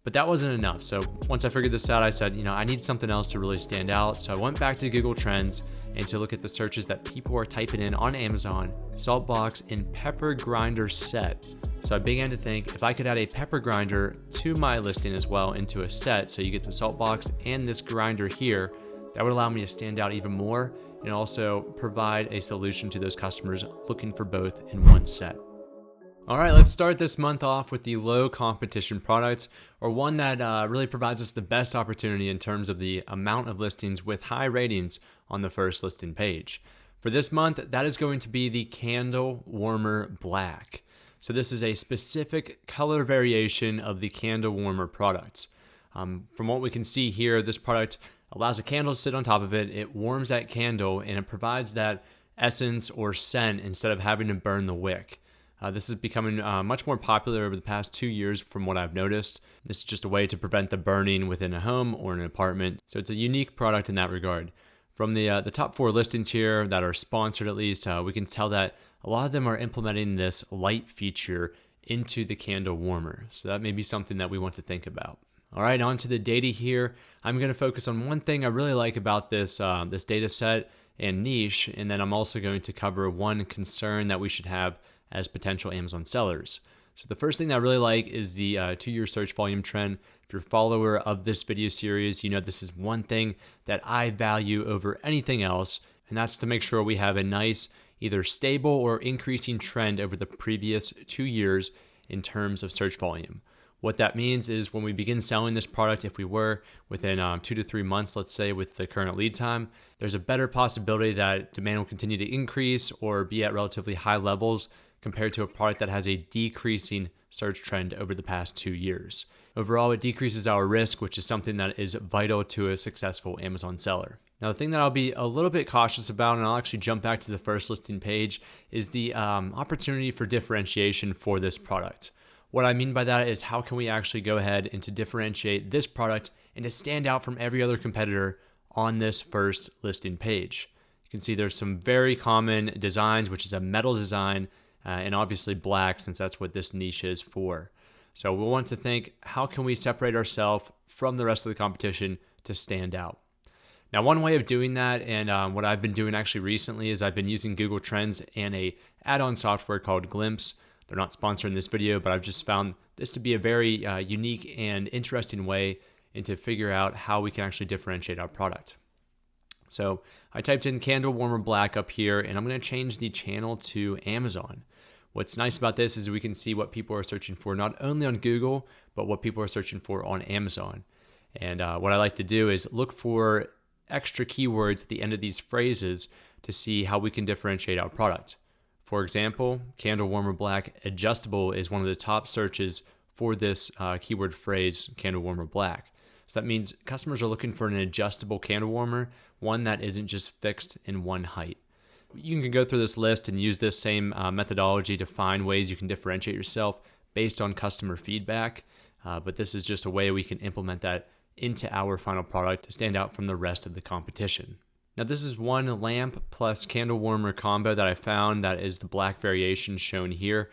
But that wasn't enough. So once I figured this out, I said, I need something else to really stand out. So I went back to Google Trends and to look at the searches that people are typing in on Amazon, salt box and pepper grinder set. So I began to think if I could add a pepper grinder to my listing as well into a set, so you get the salt box and this grinder here, that would allow me to stand out even more and also provide a solution to those customers looking for both in one set. All right, let's start this month off with the low competition product, or one that really provides us the best opportunity in terms of the amount of listings with high ratings on the first listing page. For this month, that is going to be the Candle Warmer Black. So this is a specific color variation of the Candle Warmer product. From what we can see here, this product allows a candle to sit on top of it. It warms that candle and it provides that essence or scent instead of having to burn the wick. This is becoming much more popular over the past 2 years from what I've noticed. This is just a way to prevent the burning within a home or an apartment. So it's a unique product in that regard. From the top 4 listings here that are sponsored at least, we can tell that a lot of them are implementing this light feature into the candle warmer. So that may be something that we want to think about. All right, on to the data here. I'm going to focus on one thing I really like about this data set and niche, and then I'm also going to cover one concern that we should have as potential Amazon sellers. So the first thing that I really like is the 2-year search volume trend. If you're a follower of this video series, you know this is one thing that I value over anything else, and that's to make sure we have a nice either stable or increasing trend over the previous 2 years in terms of search volume. What that means is when we begin selling this product, if we were within 2 to 3 months, let's say with the current lead time, there's a better possibility that demand will continue to increase or be at relatively high levels compared to a product that has a decreasing search trend over the past 2 years. Overall, it decreases our risk, which is something that is vital to a successful Amazon seller. Now, the thing that I'll be a little bit cautious about, and I'll actually jump back to the first listing page, is the opportunity for differentiation for this product. What I mean by that is how can we actually go ahead and to differentiate this product and to stand out from every other competitor on this first listing page. You can see there's some very common designs, which is a metal design, and obviously black, since that's what this niche is for. So we'll want to think, how can we separate ourselves from the rest of the competition to stand out? Now, one way of doing that, and what I've been doing actually recently, is I've been using Google Trends and a add-on software called Glimpse. They're not sponsoring this video, but I've just found this to be a very unique and interesting way and to figure out how we can actually differentiate our product. So I typed in Candle Warmer Black up here, and I'm going to change the channel to Amazon. What's nice about this is we can see what people are searching for, not only on Google, but what people are searching for on Amazon. And what I like to do is look for extra keywords at the end of these phrases to see how we can differentiate our product. For example, Candle Warmer Black adjustable is one of the top searches for this keyword phrase, Candle Warmer Black. So that means customers are looking for an adjustable candle warmer, one that isn't just fixed in one height. You can go through this list and use this same methodology to find ways you can differentiate yourself based on customer feedback, but this is just a way we can implement that into our final product to stand out from the rest of the competition. Now, this is one lamp plus candle warmer combo that I found that is the black variation shown here.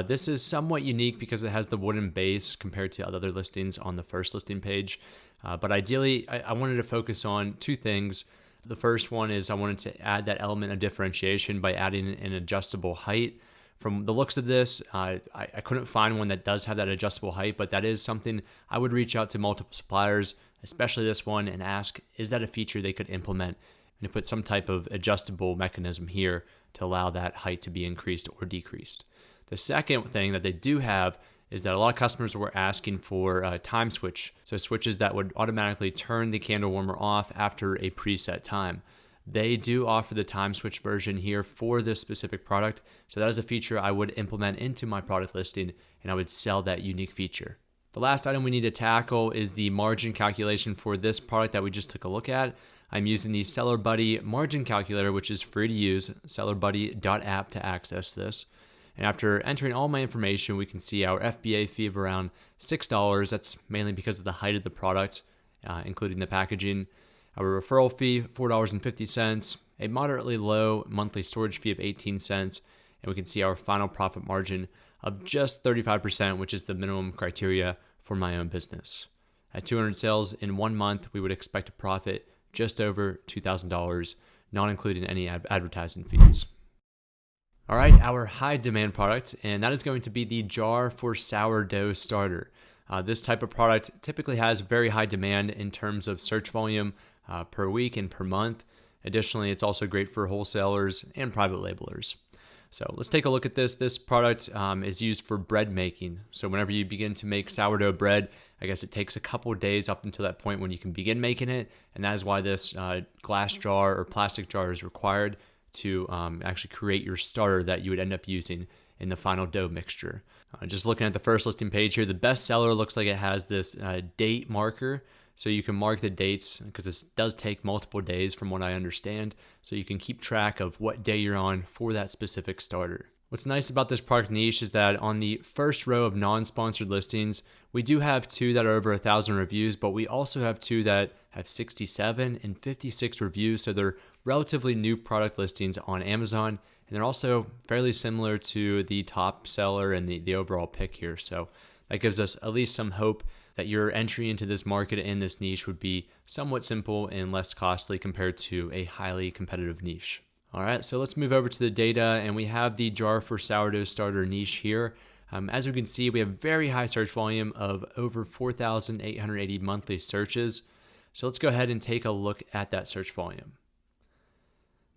This is somewhat unique because it has the wooden base compared to other listings on the first listing page. But ideally, I wanted to focus on 2 things. The first one is I wanted to add that element of differentiation by adding an adjustable height. From the looks of this, I couldn't find one that does have that adjustable height, but that is something I would reach out to multiple suppliers, especially this one, and ask, is that a feature they could implement and to put some type of adjustable mechanism here to allow that height to be increased or decreased. The second thing that they do have is that a lot of customers were asking for a time switch, so switches that would automatically turn the candle warmer off after a preset time. They do offer the time switch version here for this specific product, so that is a feature I would implement into my product listing, and I would sell that unique feature. The last item we need to tackle is the margin calculation for this product that we just took a look at. I'm using the Seller Buddy margin calculator, which is free to use, sellerbuddy.app to access this. And after entering all my information, we can see our FBA fee of around $6. That's mainly because of the height of the product, including the packaging. Our referral fee, $4.50, a moderately low monthly storage fee of 18 cents, and we can see our final profit margin of just 35%, which is the minimum criteria for my own business. At 200 sales in 1 month, we would expect a profit just over $2,000, not including any advertising fees. All right, our high demand product, and that is going to be the jar for sourdough starter. This type of product typically has very high demand in terms of search volume per week and per month. Additionally, it's also great for wholesalers and private labelers. So let's take a look at this. This product is used for bread making. So whenever you begin to make sourdough bread, I guess it takes a couple of days up until that point when you can begin making it. And that is why this glass jar or plastic jar is required to actually create your starter that you would end up using in the final dough mixture. Just looking at the first listing page here, the best seller looks like it has this date marker. So you can mark the dates because this does take multiple days from what I understand. So you can keep track of what day you're on for that specific starter. What's nice about this product niche is that on the first row of non-sponsored listings, we do have 2 that are over 1,000 reviews, but we also have 2 that have 67 and 56 reviews. So they're relatively new product listings on Amazon. And they're also fairly similar to the top seller and the overall pick here. So that gives us at least some hope that your entry into this market and this niche would be somewhat simple and less costly compared to a highly competitive niche. All right, so let's move over to the data, and we have the jar for sourdough starter niche here. As you can see, we have very high search volume of over 4,880 monthly searches. So let's go ahead and take a look at that search volume.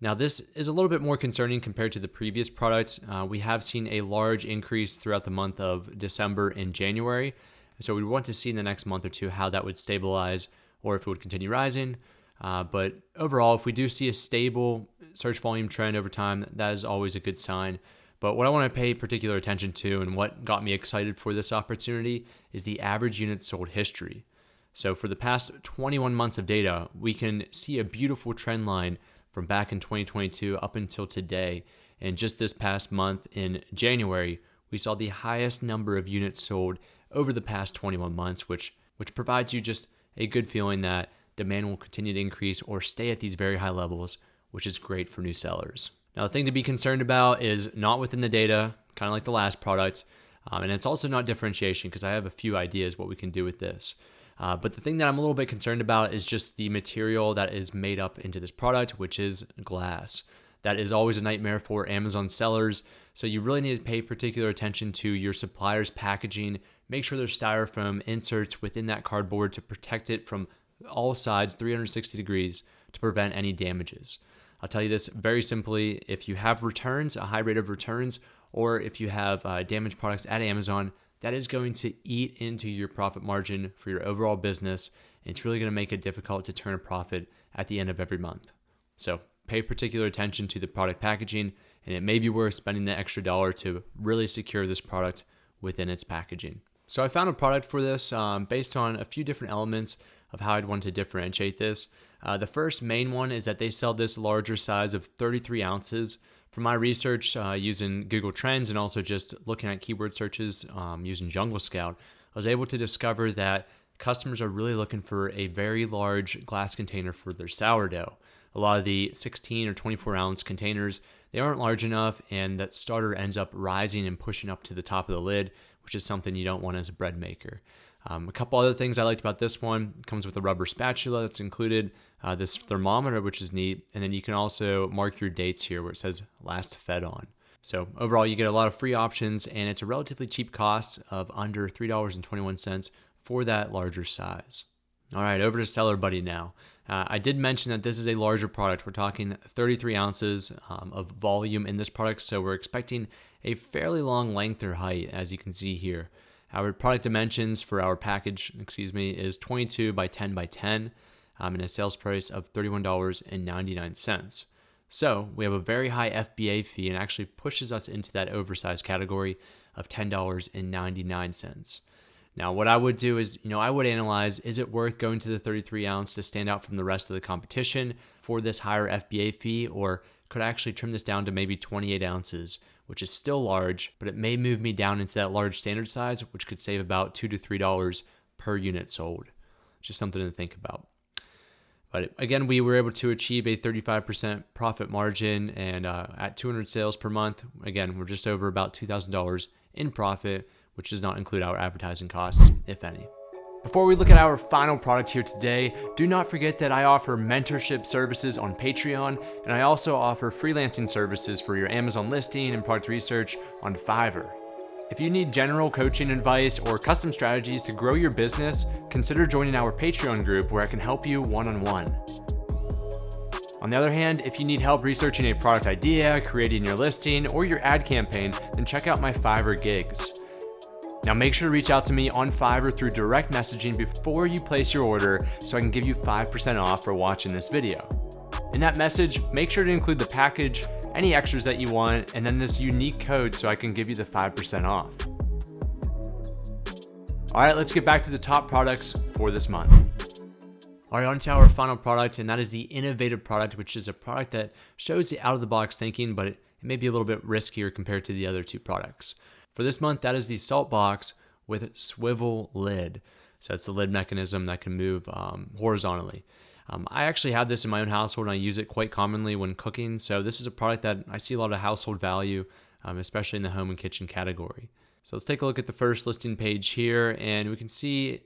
Now, this is a little bit more concerning compared to the previous products. We have seen a large increase throughout the month of December and January. So we want to see in the next month or two how that would stabilize or if it would continue rising. But overall, if we do see a stable search volume trend over time, that is always a good sign. But what I want to pay particular attention to and what got me excited for this opportunity is the average units sold history. So for the past 21 months of data, we can see a beautiful trend line from back in 2022 up until today. And just this past month in January, we saw the highest number of units sold over the past 21 months, which provides you just a good feeling that demand will continue to increase or stay at these very high levels, which is great for new sellers. Now, the thing to be concerned about is not within the data, kind of like the last product, and it's also not differentiation because I have a few ideas what we can do with this. But the thing that I'm a little bit concerned about is just the material that is made up into this product, which is glass. That is always a nightmare for Amazon sellers. So you really need to pay particular attention to your supplier's packaging. Make sure there's styrofoam inserts within that cardboard to protect it from all sides, 360 degrees, to prevent any damages. I'll tell you this very simply. If you have returns, a high rate of returns, or if you have damaged products at Amazon, that is going to eat into your profit margin for your overall business. And it's really going to make it difficult to turn a profit at the end of every month. So pay particular attention to the product packaging, and it may be worth spending the extra dollar to really secure this product within its packaging. So I found a product for this based on a few different elements of how I'd want to differentiate this. The first main one is that they sell this larger size of 33 ounces. From my research using Google Trends and also just looking at keyword searches using Jungle Scout, I was able to discover that customers are really looking for a very large glass container for their sourdough. A lot of the 16 or 24 ounce containers, they aren't large enough, and that starter ends up rising and pushing up to the top of the lid, which is something you don't want as a bread maker. A couple other things I liked about this one: it comes with a rubber spatula that's included, this thermometer, which is neat, and then you can also mark your dates here where it says last fed on. So overall, you get a lot of free options, and it's a relatively cheap cost of under $3.21 for that larger size. All right, over to Seller Buddy now. I did mention that this is a larger product. We're talking 33 ounces of volume in this product, so we're expecting a fairly long length or height, as you can see here. Our product dimensions for our package, is 22 by 10 by 10 and a sales price of $31.99. So we have a very high FBA fee and actually pushes us into that oversized category of $10.99. Now, what I would do is, I would analyze, is it worth going to the 33 ounce to stand out from the rest of the competition for this higher FBA fee, or could I actually trim this down to maybe 28 ounces, which is still large, but it may move me down into that large standard size, which could save about $2 to $3 per unit sold. Just something to think about. But again, we were able to achieve a 35% profit margin, and at 200 sales per month, again, we're just over about $2,000 in profit, which does not include our advertising costs, if any. Before we look at our final product here today, do not forget that I offer mentorship services on Patreon, and I also offer freelancing services for your Amazon listing and product research on Fiverr. If you need general coaching advice or custom strategies to grow your business, consider joining our Patreon group where I can help you one-on-one. On the other hand, if you need help researching a product idea, creating your listing, or your ad campaign, then check out my Fiverr gigs. Now make sure to reach out to me on Fiverr through direct messaging before you place your order so I can give you 5% off for watching this video. In that message, make sure to include the package, any extras that you want, and then this unique code so I can give you the 5% off. All right, let's get back to the top products for this month. All right, on to our final product, and that is the innovative product, which is a product that shows the out-of-the-box thinking, but it may be a little bit riskier compared to the other two products. For this month, that is the salt box with swivel lid. So it's the lid mechanism that can move horizontally. I actually have this in my own household and I use it quite commonly when cooking. So this is a product that I see a lot of household value, especially in the home and kitchen category. So let's take a look at the first listing page here, and we can see,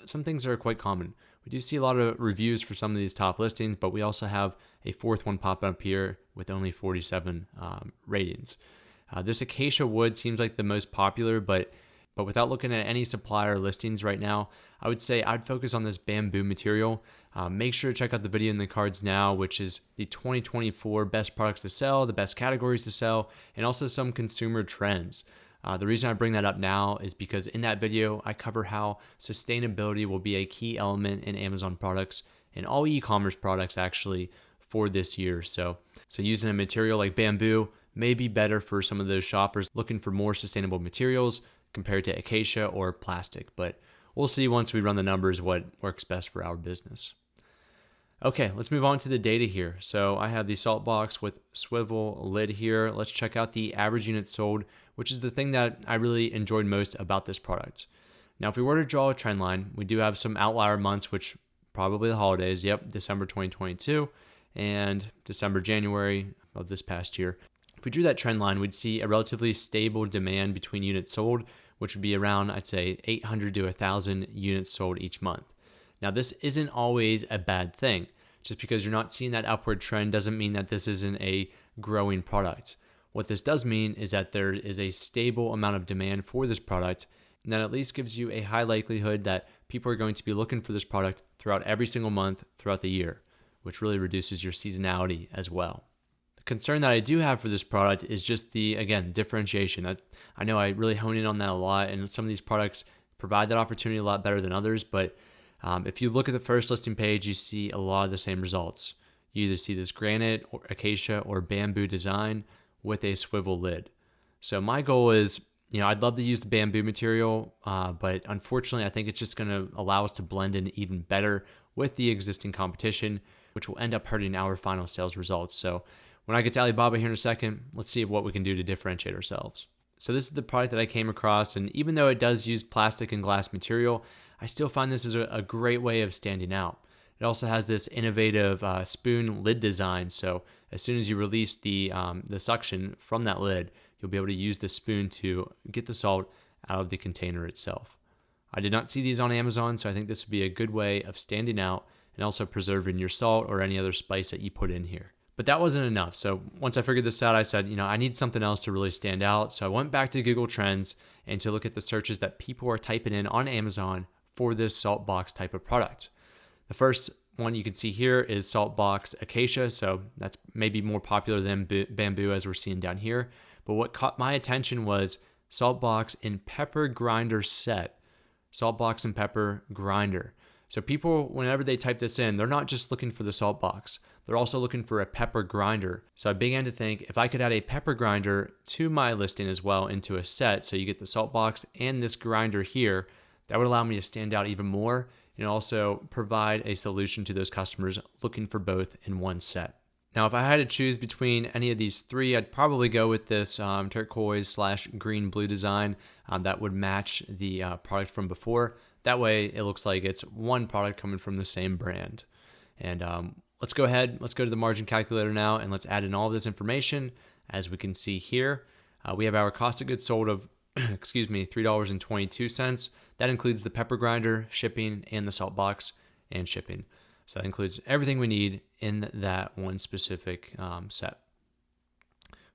some things that are quite common. We do see a lot of reviews for some of these top listings, but we also have a fourth one pop up here with only 47 ratings. This acacia wood seems like the most popular, but without looking at any supplier listings right now, I would say I'd focus on this bamboo material. Make sure to check out the video in the cards now, which is the 2024 best products to sell, the best categories to sell, and also some consumer trends. The reason I bring that up now is because in that video, I cover how sustainability will be a key element in Amazon products and all e-commerce products actually for this year. So using a material like bamboo may be better for some of those shoppers looking for more sustainable materials compared to acacia or plastic, but we'll see once we run the numbers what works best for our business. Okay, let's move on to the data here. So I have the salt box with swivel lid here. Let's check out the average units sold, which is the thing that I really enjoyed most about this product. Now, if we were to draw a trend line, we do have some outlier months, which probably the holidays, December 2022 and December, January of this past year. If we drew that trend line, we'd see a relatively stable demand between units sold, which would be around, I'd say, 800 to 1,000 units sold each month. Now, this isn't always a bad thing. Just because you're not seeing that upward trend doesn't mean that this isn't a growing product. What this does mean is that there is a stable amount of demand for this product, and that at least gives you a high likelihood that people are going to be looking for this product throughout every single month throughout the year, which really reduces your seasonality as well. Concern that I do have for this product is just the, again, differentiation. I know I really hone in on that a lot, and some of these products provide that opportunity a lot better than others, but if you look at the first listing page, you see a lot of the same results. You either see this granite or acacia or bamboo design with a swivel lid. So my goal is, I'd love to use the bamboo material, but unfortunately, I think it's just going to allow us to blend in even better with the existing competition, which will end up hurting our final sales results. So when I get to Alibaba here in a second, let's see what we can do to differentiate ourselves. So this is the product that I came across, and even though it does use plastic and glass material, I still find this is a great way of standing out. It also has this innovative spoon lid design, so as soon as you release the suction from that lid, you'll be able to use the spoon to get the salt out of the container itself. I did not see these on Amazon, so I think this would be a good way of standing out and also preserving your salt or any other spice that you put in here. But that wasn't enough. So once I figured this out, I said, I need something else to really stand out. So I went back to Google Trends and to look at the searches that people are typing in on Amazon for this salt box type of product. The first one you can see here is salt box acacia. So that's maybe more popular than bamboo as we're seeing down here. But what caught my attention was salt box and pepper grinder set. Salt box and pepper grinder. So people, whenever they type this in, they're not just looking for the salt box. They're also looking for a pepper grinder. So I began to think if I could add a pepper grinder to my listing as well into a set, so you get the salt box and this grinder here, that would allow me to stand out even more and also provide a solution to those customers looking for both in one set. Now, if I had to choose between any of these three, I'd probably go with this turquoise/green-blue design that would match the product from before. That way, it looks like it's one product coming from the same brand. And let's go to the margin calculator now, and let's add in all of this information. As we can see here, we have our cost of goods sold of excuse me, $3.22. That includes the pepper grinder, shipping, and the salt box and shipping. So that includes everything we need in that one specific set.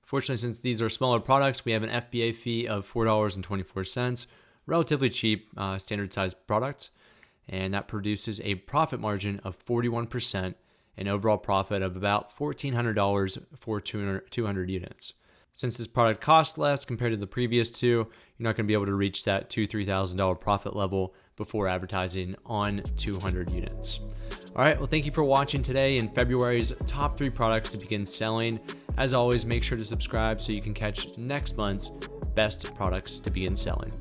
Fortunately, since these are smaller products, we have an FBA fee of $4.24, relatively cheap, standard size product, and that produces a profit margin of 41%, an overall profit of about $1,400 for 200 units. Since this product costs less compared to the previous two, you're not going to be able to reach that $2,000-$3,000 profit level before advertising on 200 units. All right, well, thank you for watching today in February's top 3 products to begin selling. As always, make sure to subscribe so you can catch next month's best products to begin selling.